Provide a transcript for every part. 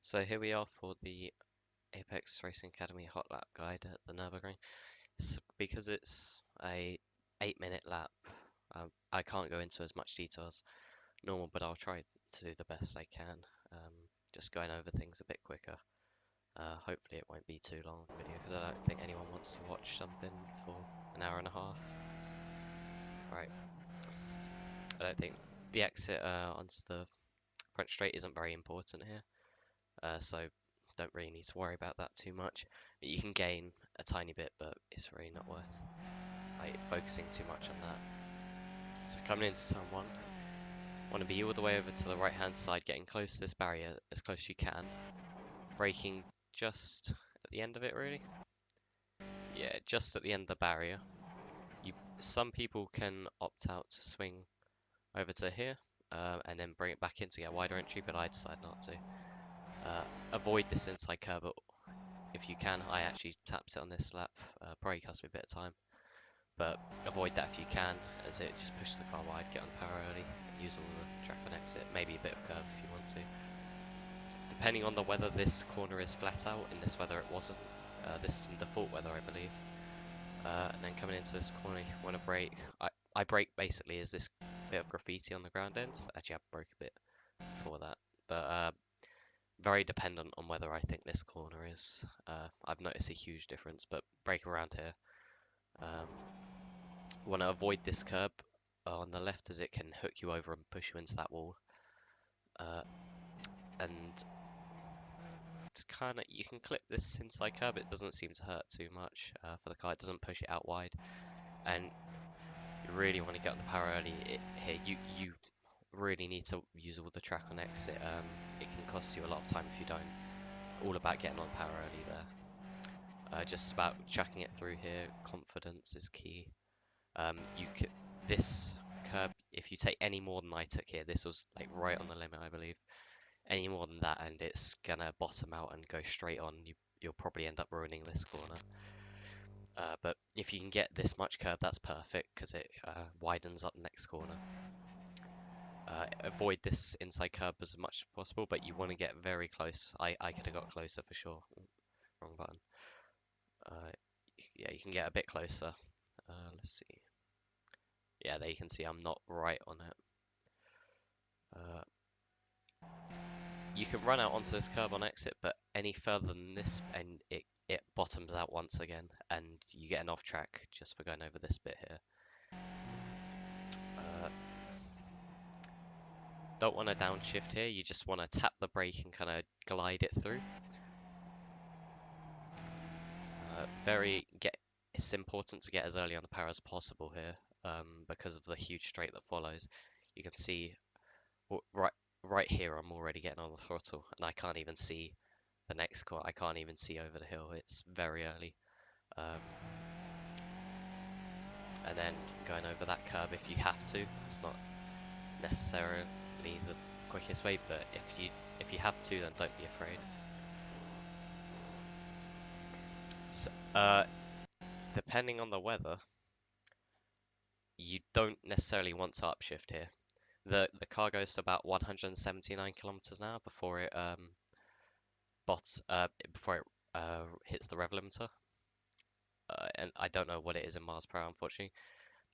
So here we are for the Apex Racing Academy hot lap guide at the Nurburgring. Because it's a 8-minute lap, I can't go into as much detail as normal, but I'll try to do the best I can. Just going over things a bit quicker. Hopefully it won't be too long video because I don't think anyone wants to watch something for an hour and a half. Right. I don't think the exit onto the front straight isn't very important here. So don't really need to worry about that too much. You can gain a tiny bit, but it's really not worth focusing too much on that. So coming into turn one, want to be all the way over to the right hand side, getting close to this barrier as close as you can. Braking just at the end of it, really. Yeah, just at the end of the barrier. Some people can opt out to swing over to here and then bring it back in to get a wider entry, but I decided not to. Avoid this inside curb if you can. I actually tapped it on this lap, probably cost me a bit of time, but avoid that if you can, as it just pushes the car wide. Get on the power early, use all the track on exit, maybe a bit of curve if you want to. Depending on the weather, this corner is flat out. In this weather it wasn't. This is in default weather, I believe. And then coming into this corner, you want to brake. I brake basically as this bit of graffiti on the ground ends. Actually, I broke a bit before that, but very dependent on whether I think this corner is. I've noticed a huge difference, but brake around here. Want to avoid this curb on the left as it can hook you over and push you into that wall. And it's kind of, you can clip this inside curb. It doesn't seem to hurt too much for the car. It doesn't push it out wide, and you really want to get on the power early here. You really need to use all the track on exit. It can cost you a lot of time if you don't. All about getting on power early there. Just about chucking it through here. Confidence is key. This curb, if you take any more than I took here, this was like right on the limit, I believe. Any more than that, and it's gonna bottom out and go straight on. You'll probably end up ruining this corner. But if you can get this much curb, that's perfect because it widens up the next corner. Avoid this inside curb as much as possible, but you want to get very close. I could have got closer for sure. Wrong button. Yeah, you can get a bit closer. Let's see. Yeah, there you can see I'm not right on it. You can run out onto this curb on exit, but any further than this, and it bottoms out once again, and you get an off track just for going over this bit here. Don't want to downshift here, you just want to tap the brake and kind of glide it through. It's important to get as early on the power as possible here, because of the huge straight that follows. You can see right here I'm already getting on the throttle, and I can't even see the next corner. I can't even see over the hill. It's very early. And then going over that curb if you have to. It's not necessarily the quickest way, but if you have to, then don't be afraid. So, depending on the weather, you don't necessarily want to upshift here. The car goes to about 179 kilometers an hour before it hits the rev limiter. And I don't know what it is in miles per hour, unfortunately.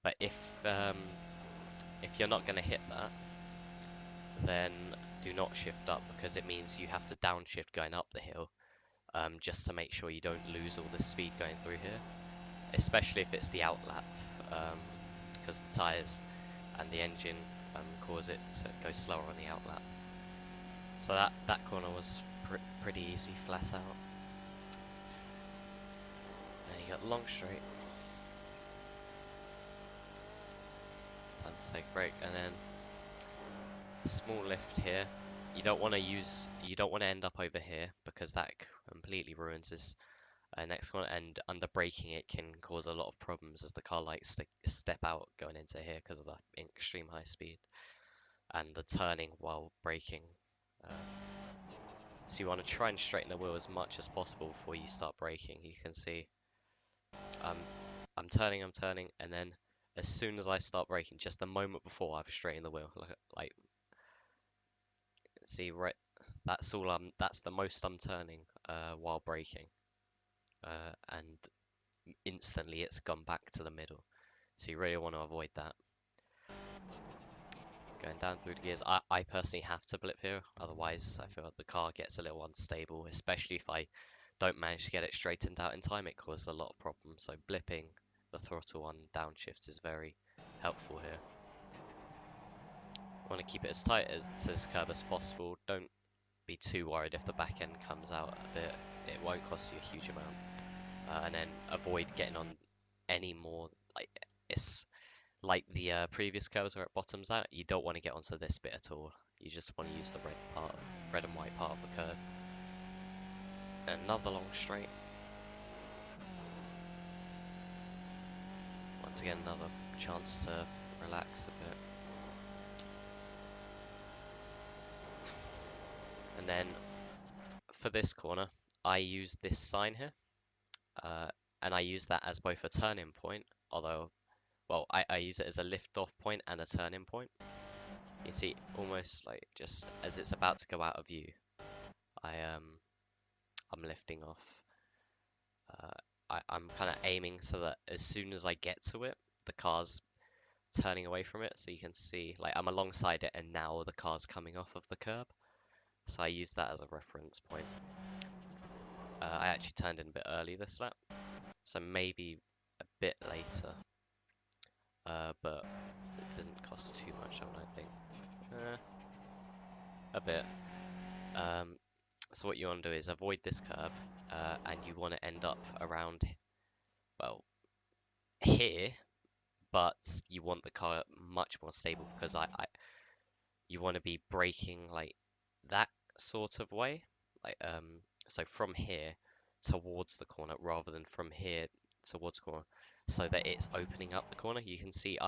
But if you're not going to hit that, then do not shift up, because it means you have to downshift going up the hill, just to make sure you don't lose all the speed going through here, especially if it's the outlap, because the tyres and the engine cause it to go slower on the outlap. So that corner was pretty easy, flat out. Then you got long straight. Time to take a break, and then small lift here. You don't want to end up over here, because that completely ruins this next corner, and under braking it can cause a lot of problems as the car likes to step out going into here because of the extreme high speed and the turning while braking. So you want to try and straighten the wheel as much as possible before you start braking. You can see I'm turning, and then as soon as I start braking, just the moment before I've straightened the wheel, like see right That's all that's the most I'm turning while braking. And instantly it's gone back to the middle. So you really want to avoid that. Going down through the gears, I personally have to blip here, otherwise I feel like the car gets a little unstable, especially if I don't manage to get it straightened out in time. It causes a lot of problems, so blipping the throttle on downshift is very helpful here. Want to keep it as tight to this curb as possible. Don't be too worried if the back end comes out a bit. It won't cost you a huge amount. And then avoid getting on any more, like, it's like the previous curves where it bottoms out. You don't want to get onto this bit at all. You just want to use the red and white part of the curve. Another long straight. Once again, another chance to relax a bit. And then for this corner, I use this sign here, and I use that as both a turning point, although, well, I use it as a lift-off point and a turning point. You see, almost like just as it's about to go out of view, I'm lifting off. I'm kind of aiming so that as soon as I get to it, the car's turning away from it, so you can see, like, I'm alongside it and now the car's coming off of the curb. So I use that as a reference point. I actually turned in a bit early this lap, so maybe a bit later, but it didn't cost too much, I don't think. A bit. So what you want to do is avoid this curb, and you want to end up around, well, here, but you want the car much more stable, because you want to be braking like that sort of way, like so from here towards the corner rather than from here towards the corner, so that it's opening up the corner. You can see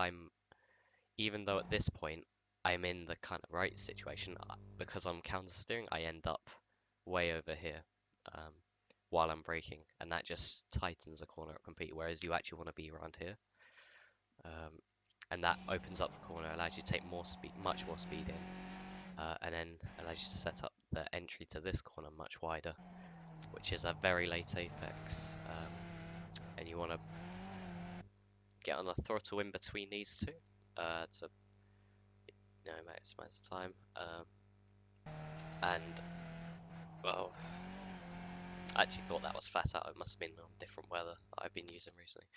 even though at this point I'm in the kind of right situation, because I'm counter steering, I end up way over here while I'm braking, and that just tightens the corner up completely, whereas you actually want to be around here. And that opens up the corner, allows you to take more speed, much more speed in, and then allows you to set up the entry to this corner much wider, which is a very late apex, and you want to get on the throttle in between these two to maximize the time. And well, I actually thought that was flat out. It must have been on different weather that I've been using recently.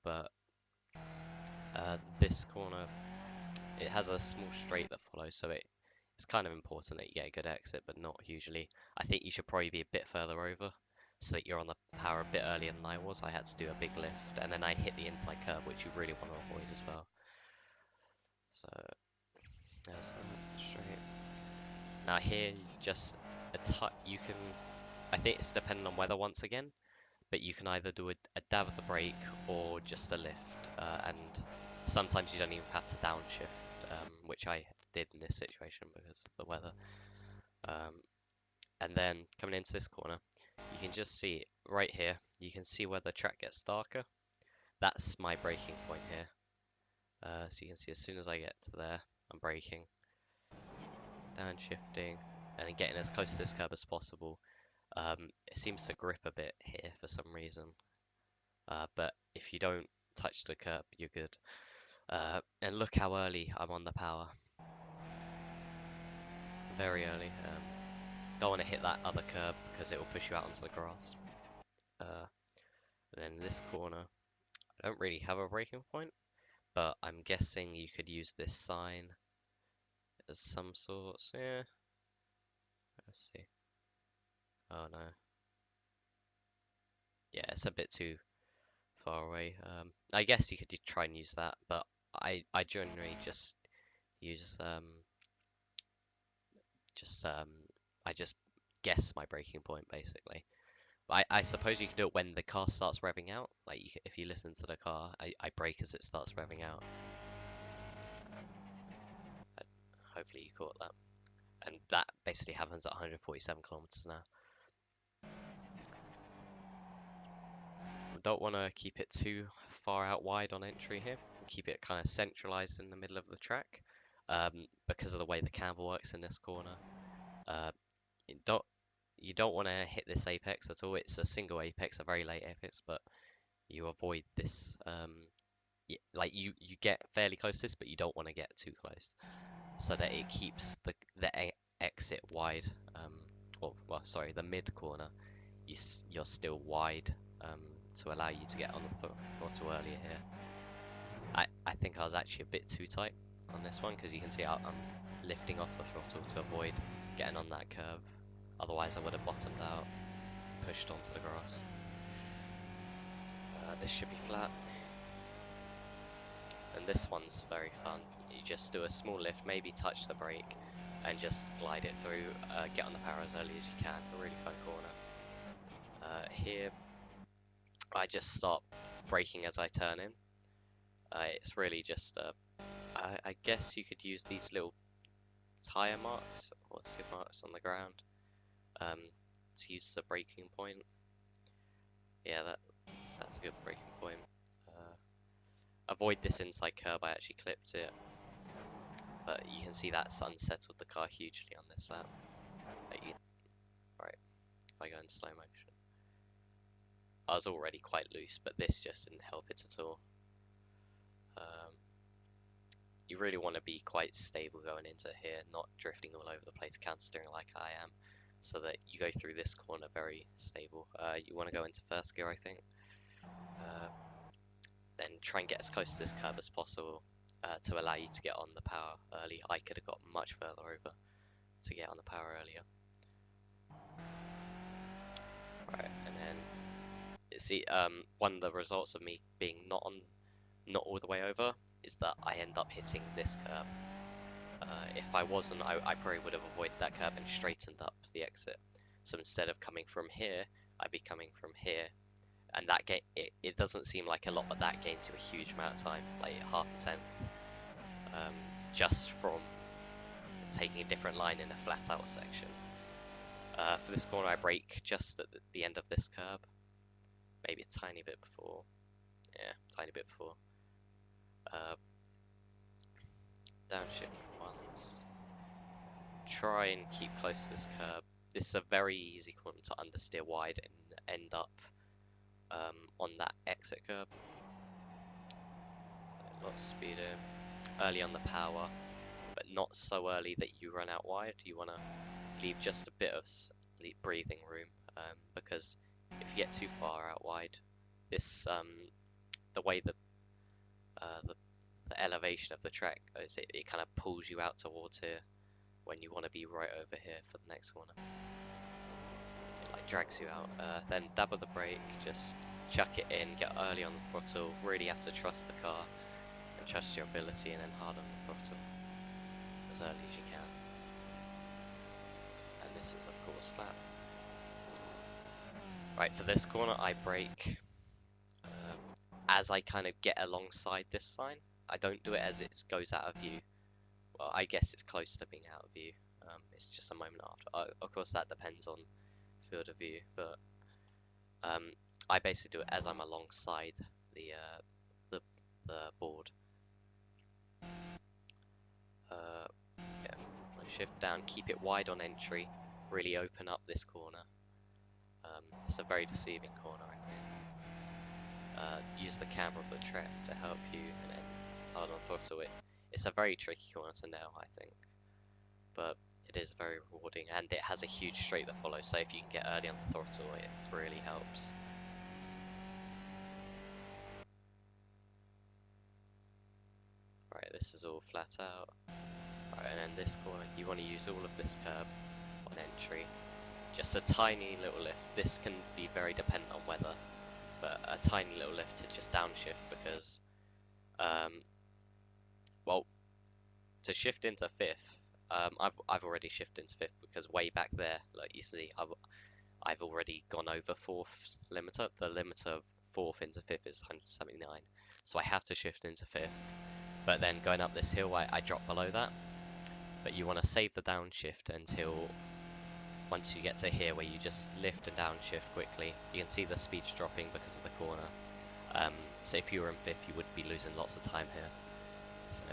But this corner, it has a small straight that follows, so it's kind of important that you get a good exit, but not hugely. I think you should probably be a bit further over, so that you're on the power a bit earlier than I was. I had to do a big lift, and then I hit the inside curve, which you really want to avoid as well. So there's the straight. Now here, you can, I think it's dependent on weather once again, but you can either do a dab of the brake or just a lift, and sometimes you don't even have to downshift, which I did in this situation because of the weather. And then coming into this corner, you can just see right here, you can see where the track gets darker. That's my braking point here. So you can see as soon as I get to there, I'm braking, downshifting, and then getting as close to this curb as possible. It seems to grip a bit here for some reason, but if you don't touch the curb, you're good. And look how early I'm on the power. Very early. Don't want to hit that other curb because it will push you out onto the grass. And then this corner, I don't really have a braking point, but I'm guessing you could use this sign as some sort. Yeah. Let's see. Oh no. Yeah, it's a bit too far away. I guess you could try and use that, but I generally just use I just guess my braking point basically. But I suppose you can do it when the car starts revving out. Like if you listen to the car, I brake as it starts revving out. Hopefully you caught that. And that basically happens at 147 kilometers an hour. We don't want to keep it too far out wide on entry here. Keep it kind of centralized in the middle of the track, because of the way the camber works in this corner. You don't want to hit this apex at all. It's a single apex, a very late apex, but you avoid this. Like you get fairly close to this, but you don't want to get too close, so that it keeps the exit wide. Well, sorry, the mid corner. You're still wide to allow you to get on the throttle earlier here. I think I was actually a bit too tight on this one because you can see I'm lifting off the throttle to avoid getting on that curve. Otherwise, I would have bottomed out, pushed onto the grass. This should be flat. And this one's very fun. You just do a small lift, maybe touch the brake, and just glide it through. Get on the power as early as you can. A really fun corner. Here, I just stop braking as I turn in. It's really just, I guess you could use these little tire marks or skid marks on the ground to use the braking point. Yeah, that's a good braking point. Avoid this inside curb, I actually clipped it. But you can see that's unsettled the car hugely on this lap. Right, if I go in slow motion. I was already quite loose, but this just didn't help it at all. You really want to be quite stable going into here, not drifting all over the place, counter-steering like I am, so that you go through this corner very stable. You want to go into first gear, I think. Then try and get as close to this curb as possible to allow you to get on the power early. I could have got much further over to get on the power earlier. Right, and then see, one of the results of me being not all the way over is that I end up hitting this curb. If I wasn't, I probably would have avoided that curb and straightened up the exit. So instead of coming from here, I'd be coming from here. And that it doesn't seem like a lot, but that gains you a huge amount of time, like half a tenth, just from taking a different line in a flat out section. For this corner, I brake just at the end of this curb, maybe a tiny bit before. Yeah, tiny bit before. Downshift once. Try and keep close to this curb. This is a very easy corner to understeer wide and end up on that exit curb. A lot of speed in. Early on the power, but not so early that you run out wide. You want to leave just a bit of breathing room, because if you get too far out wide, this the way the elevation of the track goes, it kind of pulls you out towards here when you want to be right over here for the next corner. It like drags you out. Then dab of the brake, just chuck it in, get early on the throttle. Really have to trust the car and trust your ability, and then hard on the throttle as early as you can. And this is of course flat. Right, for this corner I brake as I kind of get alongside this sign. I don't do it as it goes out of view. Well, I guess it's close to being out of view. It's just a moment after. Of course, that depends on field of view, but I basically do it as I'm alongside the board. Yeah, shift down, keep it wide on entry, really open up this corner. It's a very deceiving corner, I think. Use the camera of the track to help you, and then hard on throttle it. It's a very tricky corner to nail, I think, but it is very rewarding, and it has a huge straight that follows, so if you can get early on the throttle, it really helps. Right, this is all flat out. Right, and then this corner, you want to use all of this curb on entry. Just a tiny little lift. This can be very dependent on weather, but a tiny little lift to just downshift, because well, to shift into fifth, I've already shifted into fifth, because way back there, like you see, I've already gone over fourth limiter. The limiter of fourth into fifth is 179, so I have to shift into fifth. But then going up this hill, I drop below that. But you want to save the downshift until once you get to here, where you just lift and downshift quickly. You can see the speed's dropping because of the corner. So if you were in fifth, you would be losing lots of time here. So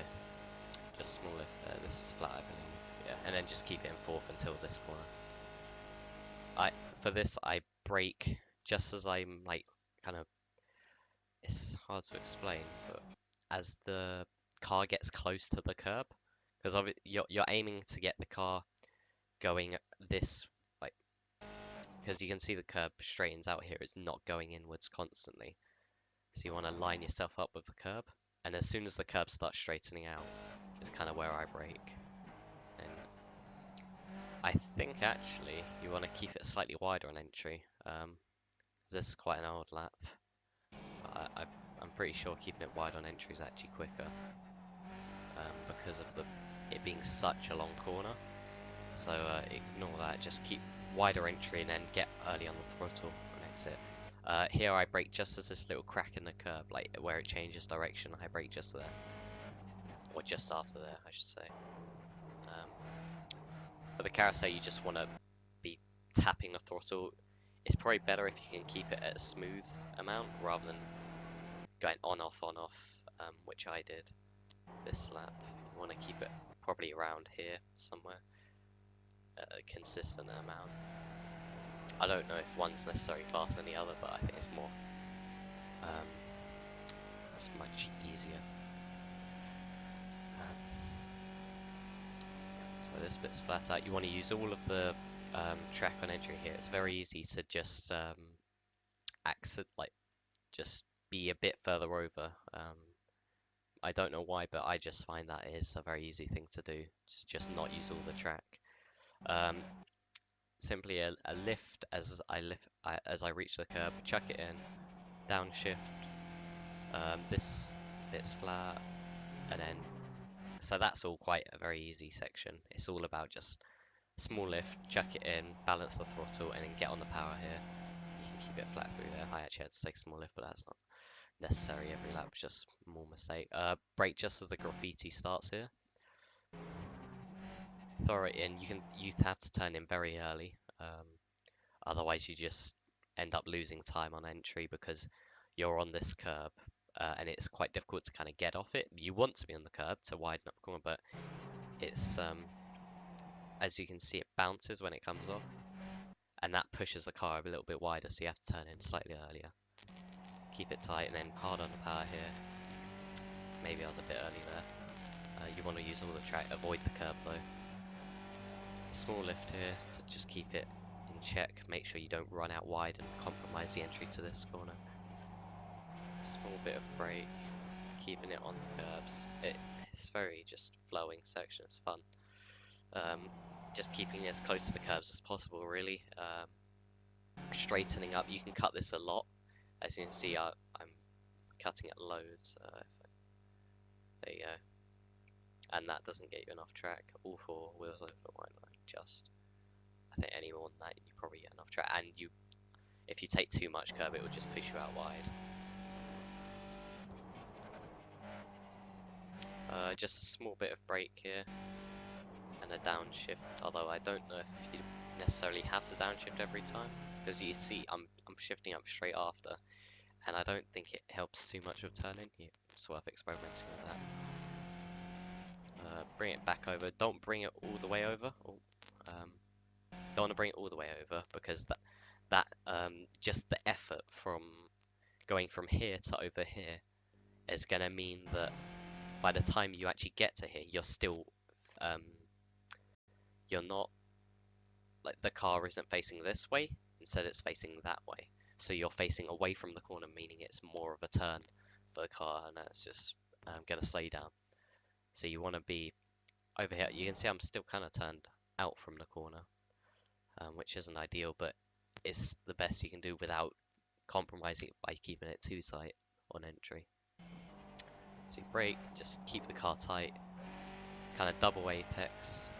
just small lift there. This is flat, I believe. Yeah, and then just keep it in fourth until this corner. For this I brake just as I'm like kind of. It's hard to explain, but as the car gets close to the curb, because you're aiming to get the car going this like because you can see the curb straightens out here. It's not going inwards constantly, so you want to line yourself up with the curb. And as soon as the curb starts straightening out, is kind of where I brake. And I think actually you want to keep it slightly wider on entry. This is quite an old lap. I'm pretty sure keeping it wide on entry is actually quicker because of it being such a long corner. So ignore that. Just keep wider entry and then get early on the throttle and exit. Here I brake just as this little crack in the curb, like where it changes direction. I brake just there, or just after there, I should say. For the carousel, you just want to be tapping the throttle. It's probably better if you can keep it at a smooth amount rather than going on off, which I did this lap. You want to keep it probably around here somewhere, a consistent amount. I don't know if one's necessarily faster than the other, but I think it's more. It's much easier. So this bit's flat out. You want to use all of the track on entry here. It's very easy to just just be a bit further over. I don't know why, but I just find that is a very easy thing to do. Just not use all the track. Simply a lift as I reach the curb, chuck it in, downshift. This bit's flat, and then so that's all quite a very easy section. It's all about just small lift, chuck it in, balance the throttle, and then get on the power here. You can keep it flat through there. I actually had to take a small lift, but that's not necessary every lap, just more mistake. Brake just as the graffiti starts here. Throw it in. You have to turn in very early. Otherwise you just end up losing time on entry because you're on this curb and it's quite difficult to kind of get off it. You want to be on the curb to widen up the corner, but it's as you can see, it bounces when it comes off, and that pushes the car a little bit wider, so you have to turn in slightly earlier. Keep it tight and then hard on the power here. Maybe I was a bit early there. You want to use all the track, avoid the curb though. Small lift here to just keep it in check, make sure you don't run out wide and compromise the entry to this corner. A small bit of brake, keeping it on the curbs. It's very just flowing section, it's fun. Just keeping it as close to the curbs as possible really. Straightening up, you can cut this a lot. As you can see, I'm cutting it loads. There you go. And that doesn't get you enough track. All four wheels over the white line, just. I think any more than that, you probably get enough track. And if you take too much curb, it will just push you out wide. Just a small bit of brake here, and a downshift. Although I don't know if you necessarily have to downshift every time, because you see I'm shifting up straight after, and I don't think it helps too much with turning. It's worth experimenting with that. Bring it back over. Don't bring it all the way over. Don't want to bring it all the way over because that just the effort from going from here to over here is going to mean that by the time you actually get to here, you're still you're not, like, the car isn't facing this way, instead it's facing that way, so you're facing away from the corner, meaning it's more of a turn for the car, and that's just going to slow you down. So you want to be over here. You can see I'm still kind of turned out from the corner, which isn't ideal, but it's the best you can do without compromising it by keeping it too tight on entry. So you brake, just keep the car tight, kind of double apex,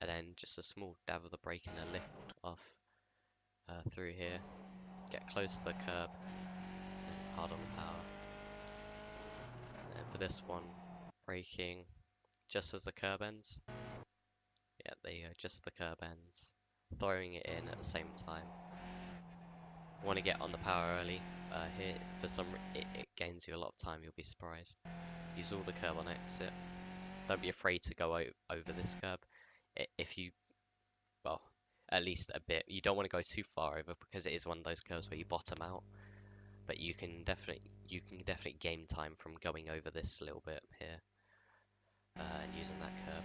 and then just a small dab of the brake and a lift off through here. Get close to the curb and hard on the power. And for this one, braking just as the curb ends. Yeah, there you go, just the curb ends. Throwing it in at the same time. Want to get on the power early. Here, for it gains you a lot of time, you'll be surprised. Use all the curb on exit. Don't be afraid to go over this curb. If you, well, at least a bit. You don't want to go too far over because it is one of those curves where you bottom out. But you can definitely gain time from going over this little bit here and using that curve.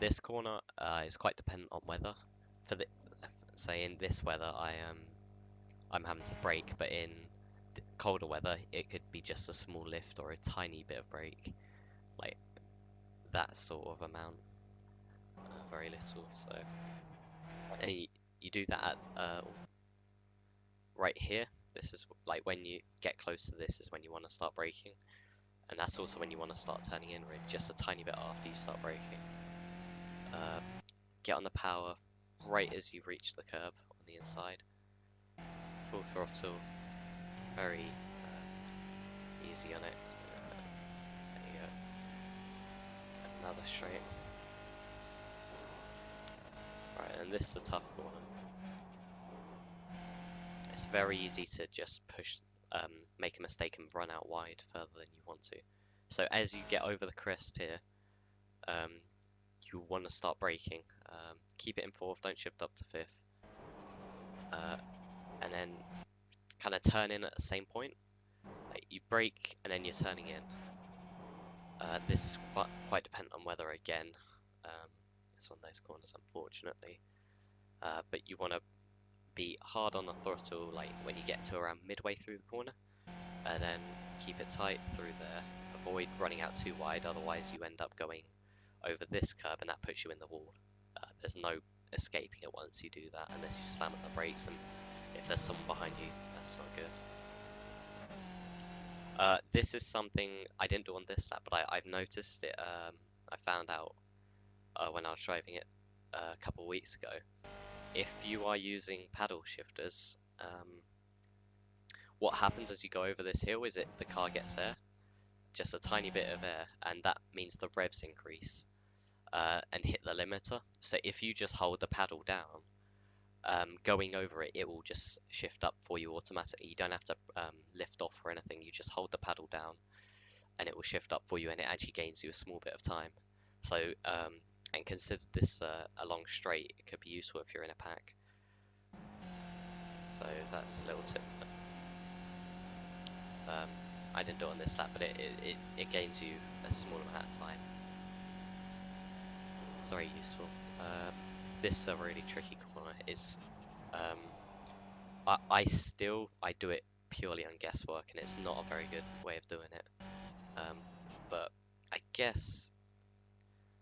This corner is quite dependent on weather. For the say in this weather, I'm having to brake, but in colder weather, it could be just a small lift or a tiny bit of brake, like that sort of amount, very little. So and you do that right here. This is like when you get close to this is when you want to start braking, and that's also when you want to start turning in, really, just a tiny bit after you start braking. Get on the power right as you reach the curb on the inside. Full throttle, very easy on it. There you go. Another straight. Right, and this is a tough corner. It's very easy to just push, make a mistake and run out wide further than you want to. So as you get over the crest here, you want to start braking. Keep it in fourth, don't shift up to fifth. And then kind of turn in at the same point. Like you brake and then you're turning in. This is quite dependent on weather again. It's one of those corners, unfortunately. But you want to be hard on the throttle, like when you get to around midway through the corner, and then keep it tight through there. Avoid running out too wide, otherwise you end up going over this curb, and that puts you in the wall. There's no escaping it once you do that, unless you slam on the brakes, and if there's someone behind you, that's not good. This is something I didn't do on this lap, but I've noticed it. I found out when I was driving it a couple of weeks ago. If you are using paddle shifters, what happens as you go over this hill is the car gets air, just a tiny bit of air, and that means the revs increase and hit the limiter. So if you just hold the paddle down, going over it, it will just shift up for you automatically. You don't have to lift off or anything. You just hold the paddle down and it will shift up for you, and it actually gains you a small bit of time. So and consider this a long straight. It could be useful if you're in a pack. So that's a little tip. I didn't do it on this lap, but it gains you a small amount of time. It's very useful. This is a really tricky corner. It's I do it purely on guesswork, and it's not a very good way of doing it. But I guess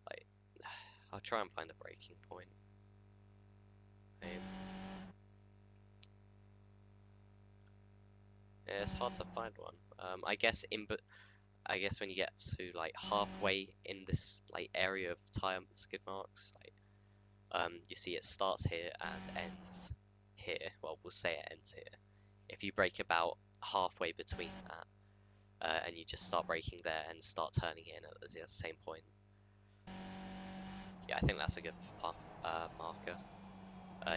like I'll try and find a breaking point. Yeah, it's hard to find one. I guess when you get to like halfway in this like area of tire skid marks, like you see it starts here and ends here. Well, we'll say it ends here. If you brake about halfway between that, and you just start braking there and start turning in at the same point, yeah, I think that's a good marker.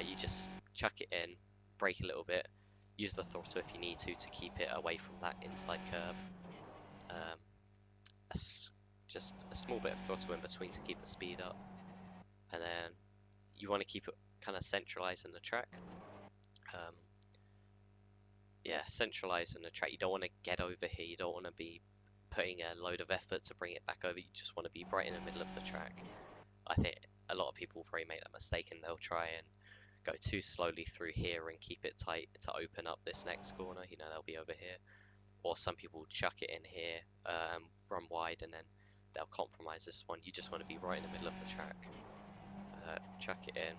You just chuck it in, brake a little bit, use the throttle if you need to keep it away from that inside curb. Just a small bit of throttle in between to keep the speed up, and then you want to keep it kind of centralized in the track. Yeah, centralized in the track. You don't want to get over here. You don't want to be putting a load of effort to bring it back over. You just want to be right in the middle of the track. I think a lot of people probably make that mistake, and they'll try and go too slowly through here and keep it tight to open up this next corner. You know, they'll be over here. Or some people chuck it in here, run wide, and then they'll compromise this one. You just want to be right in the middle of the track. Chuck it in,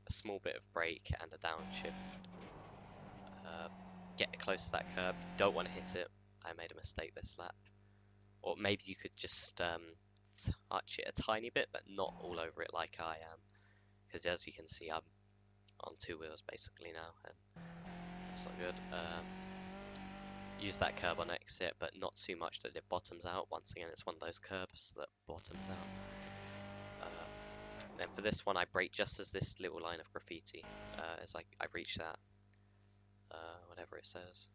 a small bit of brake and a downshift. Get close to that curb. You don't want to hit it. I made a mistake this lap. Or maybe you could just touch it a tiny bit, but not all over it like I am. Because as you can see, I'm on two wheels basically now, and that's not good. Use that curb on exit, but not too much that it bottoms out. Once again, it's one of those curbs that bottoms out. Then for this one, I brake just as this little line of graffiti, as I reach that, whatever it says.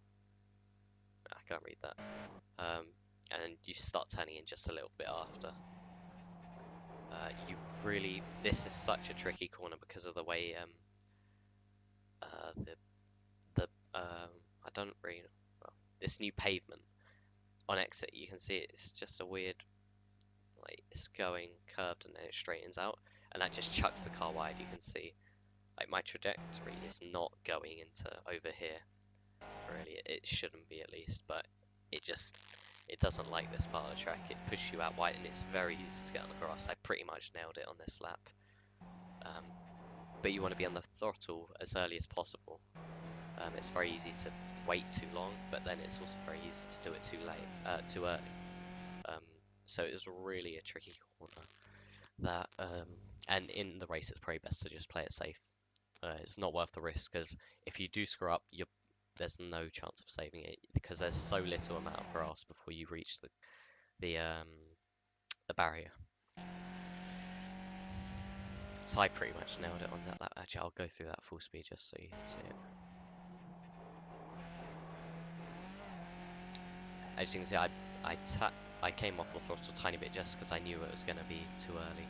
I can't read that. And then you start turning in just a little bit after. You really, this is such a tricky corner because of the way the I don't really well, this new pavement on exit. You can see it's just a weird, like it's going curved and then it straightens out, and that just chucks the car wide. You can see like my trajectory is not going into over here. Really, it shouldn't be at least, but it doesn't like this part of the track. It pushes you out wide, and it's very easy to get on the grass. I pretty much nailed it on this lap. But you want to be on the throttle as early as possible. It's very easy to wait too long, but then it's also very easy to do it too late, too early. So it was really a tricky corner. That and in the race, it's probably best to just play it safe. It's not worth the risk because if you do screw up, there's no chance of saving it because there's so little amount of grass before you reach the barrier. So I pretty much nailed it on that lap. Actually, I'll go through that full speed just so you can see it. As you can see, I came off the throttle a tiny bit just because I knew it was going to be too early.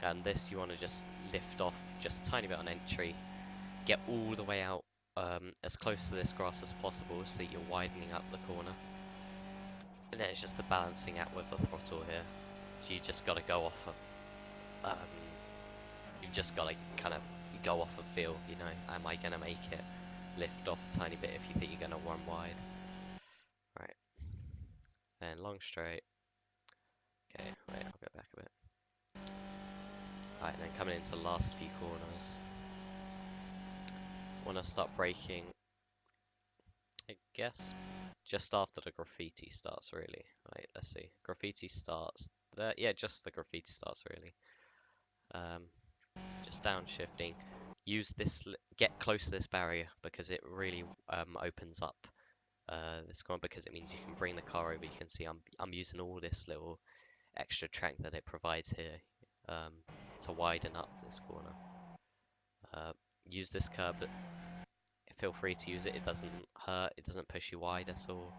And this, you want to just lift off just a tiny bit on entry, get all the way out as close to this grass as possible so that you're widening up the corner. And then it's just a balancing act with the throttle here. So you just got to go off of, you've just got to kind of go off and feel, you know, am I going to make it? Lift off a tiny bit if you think you're going to run wide. Right. Then long straight. Okay, wait, I'll go back a bit. Right, and then coming into the last few corners. Want to start braking, I guess, just after the graffiti starts, really. Right, let's see. Graffiti starts there. Yeah, just the graffiti starts, really. Just downshifting. Use this, get close to this barrier because it really opens up this corner because it means you can bring the car over. You can see I'm using all this little extra track that it provides here to widen up this corner. Use this curb, but feel free to use it. It doesn't hurt. It doesn't push you wide at all.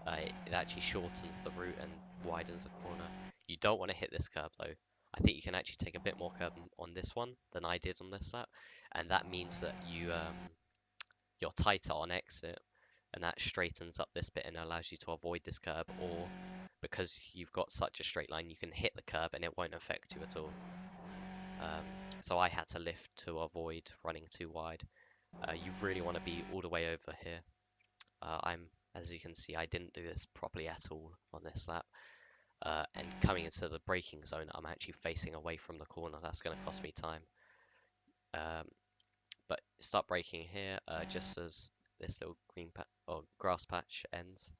It actually shortens the route and widens the corner. You don't want to hit this curb though. I think you can actually take a bit more curb on this one than I did on this lap, and that means that you're tighter on exit, and that straightens up this bit and allows you to avoid this curb. Or because you've got such a straight line, you can hit the curb and it won't affect you at all. So I had to lift to avoid running too wide. You really want to be all the way over here. As you can see, I didn't do this properly at all on this lap. And coming into the braking zone, I'm actually facing away from the corner. That's going to cost me time. But start braking here, just as this little green or grass patch ends.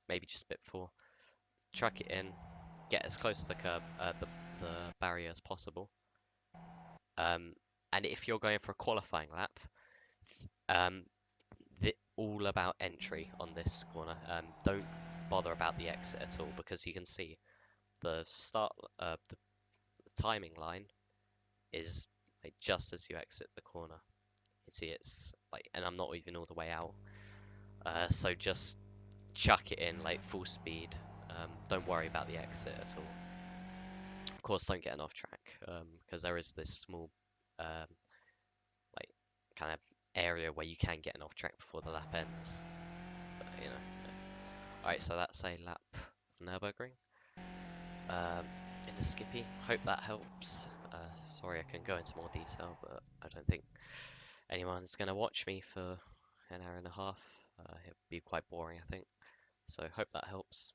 Maybe just a bit before. Truck it in, get as close to the curb, the barrier as possible. And if you're going for a qualifying lap, all about entry on this corner. Don't bother about the exit at all because you can see the start, the timing line is like just as you exit the corner. You see it's like, and I'm not even all the way out. So just chuck it in like full speed. Don't worry about the exit at all. Of course, don't get an off track because there is this small like kind of area where you can get an off track before the lap ends. But, you know. Alright, so that's a lap of Nurburgring in the Skippy. Hope that helps. Sorry I can go into more detail, but I don't think anyone's going to watch me for an hour and a half. It'd be quite boring, I think. So hope that helps.